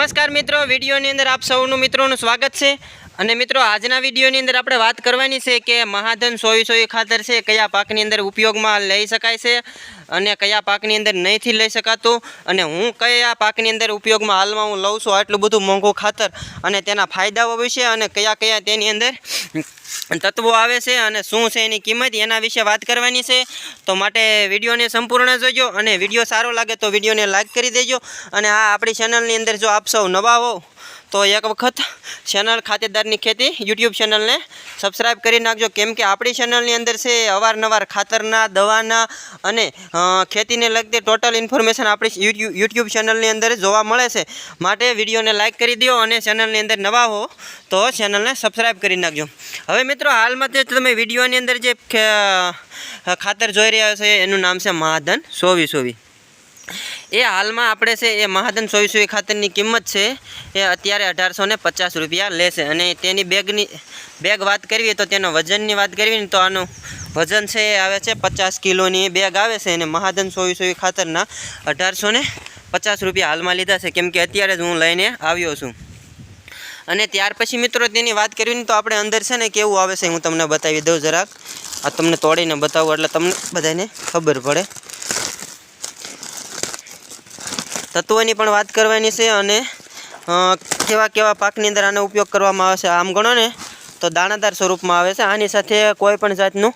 નમસ્કાર મિત્રો, વિડીયોની અંદર આપ સૌનું મિત્રોનું સ્વાગત છે। અને મિત્રો આજના વિડીયોની અંદર આપણે વાત કરવાની છે કે મહાધન 100 ખાતર છે કયા પાકની અંદર ઉપયોગમાં લઈ શકાય છે અને કયા પાકની અંદર નહીંથી લઈ શકાતું, અને હું કયા પાકની અંદર ઉપયોગમાં હાલમાં હું લઉં છું આટલું બધું મોંઘું ખાતર અને તેના ફાયદાઓ વિશે અને કયા કયા તેની અંદર તત્વો આવે છે અને શું છે એની કિંમત એના વિશે વાત કરવાની છે। તો માટે વિડીયોને સંપૂર્ણ જોજો અને વિડીયો સારો લાગે તો વિડીયોને લાઈક કરી દેજો। અને આ આપણી ચેનલની અંદર જો આપ સૌ નવા હો તો એક વખત ચેનલ ખાતેદારની ખેતી યુટ્યુબ ચેનલને સબસ્ક્રાઈબ કરી નાખજો, કેમ કે આપણી ચેનલની અંદર છે અવારનવાર ખાતરના, દવાના અને ખેતીને લગતી ટોટલ ઇન્ફોર્મેશન આપણી યુટ્યુબ ચેનલની અંદર જોવા મળે છે। માટે વિડીયોને લાઈક કરી દો અને ચેનલની અંદર નવા હો તો ચેનલને સબસ્ક્રાઈબ કરી નાખજો। હવે મિત્રો હાલમાં તે તમે વિડીયોની અંદર જે ખાતર જોઈ રહ્યા છો એનું નામ છે મહાધન 100। એ હાલમાં આપણે છે એ મહાધન 100 ખાતરની કિંમત છે એ અત્યારે 1850 રૂપિયા લેશે। અને તેની બેગ વાત કરવી તો તેનો વજનની વાત કરવી તો આનું વજન છે એ આવે છે 50 કિલોની બેગ આવે છે અને મહાધન 100 ખાતરના 1850 રૂપિયા હાલમાં લીધા છે, કેમ કે અત્યારે જ હું લઈને આવ્યો છું। અને ત્યાર પછી મિત્રો તેની વાત કરવી તો આપણે અંદર છે ને કેવું આવે છે હું તમને બતાવી દઉં જરાક, આ તમને તોડીને બતાવું એટલે તમને બધાને ખબર પડે। તત્વોની પણ વાત કરવાની છે અને કેવા કેવા પાકની અંદર આનો ઉપયોગ કરવામાં આવે છે। આમ ગણો ને તો દાણાદાર સ્વરૂપમાં આવે છે। આની સાથે કોઈ પણ જાતનું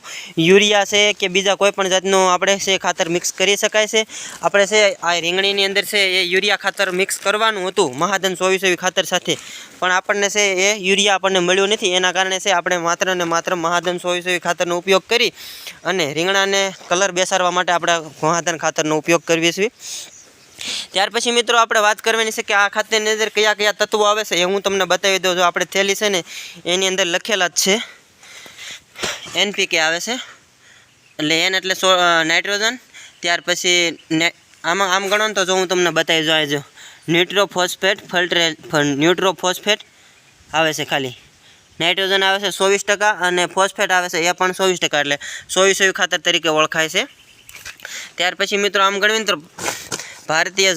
યુરિયા છે કે બીજા કોઈ પણ જાતનું આપણે છે ખાતર મિક્સ કરી શકાય છે। આપણે છે આ રીંગણીની અંદર છે એ યુરિયા ખાતર મિક્સ કરવાનું હતું મહાધન 100 ખાતર સાથે, પણ આપણને છે એ યુરિયા આપણને મળ્યું નથી, એના કારણે છે આપણે માત્ર ને માત્ર મહાધન 100 ખાતરનો ઉપયોગ કરી અને રીંગણાને કલર બેસાડવા માટે આપણે મહાધન ખાતરનો ઉપયોગ કરીએ છીએ। ત્યાર પછી મિત્રો આપણે વાત કરવાની છે કે આ ખાતરની અંદર કયા કયા તત્વો આવે છે એ હું તમને બતાવી દઉં। જો આપણે થેલી છે ને એની અંદર લખેલા જ છે NPK આવે છે, એટલે N એટલે નાઇટ્રોજન। ત્યાર પછી આમ ગણો ને તો જો હું તમને બતાવી દઉં, જો ન્યુટ્રોફોસ્ફેટ આવે છે, ખાલી નાઇટ્રોજન આવે છે 24% અને ફોસ્ફેટ આવે છે એ પણ 24%, એટલે 100 ખાતર તરીકે ઓળખાય છે। ત્યાર પછી મિત્રો આમ ગણવીને તો ભારતીય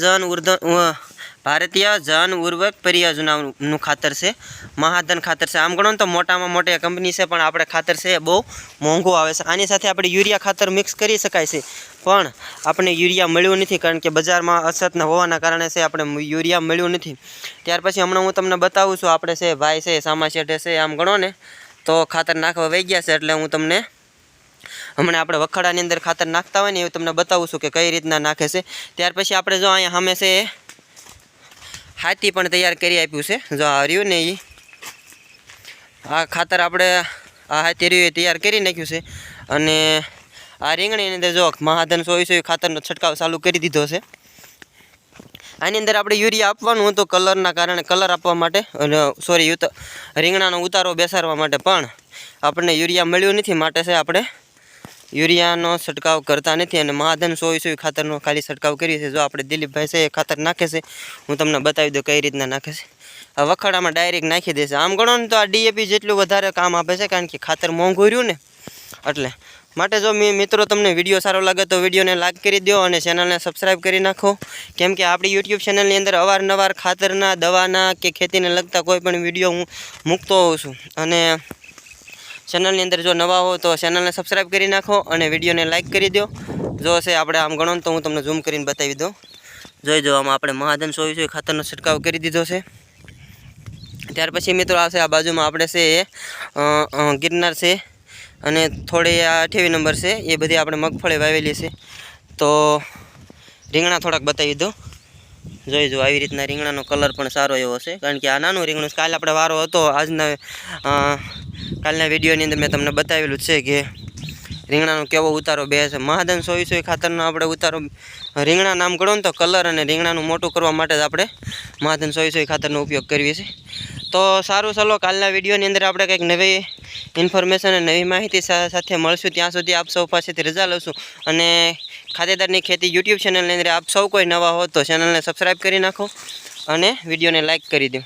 જન ઉર્વરક પરિયોજનાનું ખાતર છે, મહાધન ખાતર છે। આમ ગણો તો મોટામાં મોટી કંપની છે, પણ આપણે ખાતર છે બહુ મોંઘું આવે છે। આની સાથે આપણે યુરિયા ખાતર મિક્સ કરી શકાય છે, પણ આપણે યુરિયા મળ્યું નથી, કારણ કે બજારમાં અછતના હોવાના કારણે છે આપણે યુરિયા મળ્યું નથી। ત્યાર પછી હમણાં હું તમને બતાવું છું, આપણે છે ભાઈ છે સામા શેઠે છે આમ ગણો ને તો ખાતર નાખવા વહી ગયા છે, એટલે હું તમને હમણાં આપણે વખાડાની અંદર ખાતર નાખતા હોય ને એવું તમને બતાવું છું કે કઈ રીતના નાખે છે। ત્યાર પછી આપણે જો અહીંયા સામે છે હાથી પણ તૈયાર કરી આપ્યું છે, જો આ રહ્યું ને એ આ ખાતર આપણે આ હાથી રહ્યું તૈયાર કરી નાખ્યું છે। અને આ રીંગણીની અંદર જો મહાધન 100 ખાતરનો છંટકાવ ચાલુ કરી દીધો છે। આની અંદર આપણે યુરિયા આપવાનું હતું કલરના કારણે, કલર આપવા માટે, રીંગણાનો ઉતારો બેસાડવા માટે, પણ આપણને યુરિયા મળ્યું નથી, માટે છે આપણે યુરિયાનો છંટકાવ કરતા નથી અને મહાધન 100 ખાતરનો ખાલી છંટકાવ કરીએ છીએ। જો આપણે દિલીપભાઈ છે એ ખાતર નાખે છે, હું તમને બતાવી દઉં કઈ રીતના નાખે છે। આ વખાડામાં ડાયરેક્ટ નાખી દેશે। આમ ગણો ને તો આ DAP જેટલું વધારે કામ આપે છે, કારણ કે ખાતર મોંઘું રહ્યું ને એટલે માટે। જો મિત્રો તમને વિડીયો સારો લાગે તો વિડીયોને લાઈક કરી દો અને ચેનલને સબસ્ક્રાઈબ કરી નાખો, કેમ કે આપણી યુટ્યુબ ચેનલની અંદર અવારનવાર ખાતરના, દવાના કે ખેતીને લગતા કોઈ પણ વિડીયો હું મૂકતો હોઉં છું। અને ચેનલની અંદર જો નવા હો તો ચેનલને સબસ્ક્રાઈબ કરી નાખો અને વિડીયોને લાઈક કરી દો। જો છે આપણે આમ ગણો તો હું તમને ઝૂમ કરીને બતાવી દઉં, જોઈ જો આમાં આપણે મહાધન 100 ખાતરનો છંટકાવ કરી દીધો છે। ત્યાર પછી મિત્રો આવશે આ બાજુમાં આપણે છે એ ગિરનાર છે અને થોડી આ 28 નંબર છે, એ બધી આપણે મગફળી વાવેલી છે। તો રીંગણા થોડાક બતાવી દો, જોઈ જો આવી રીતના રીંગણાનો કલર પણ સારો એવો છે, કારણ કે આ નાનું રીંગણું કાલે આપણે વારો હતો કાલના વિડીયોની અંદર મેં તમને બતાવેલું છે કે રીંગણાનો કેવો ઉતારો બે છે। મહાધન 100 ખાતરનો આપણે ઉતારો રીંગણા નામ ગણો ને તો કલર અને રીંગણાનું મોટું કરવા માટે જ આપણે મહાધન 100 ખાતરનો ઉપયોગ કરીએ છીએ। તો સારું, ચાલો કાલના વિડીયોની અંદર આપણે કંઈક નવી ઇન્ફોર્મેશન અને નવી માહિતી સાથે મળશું। ત્યાં સુધી આપ સૌ પાસેથી રજા લઉં છું અને ખાતેદારની ખેતી યુટ્યુબ ચેનલની અંદર આપ સૌ કોઈ નવા હો તો ચેનલને સબસ્ક્રાઈબ કરી નાખો અને વિડીયોને લાઈક કરી દો।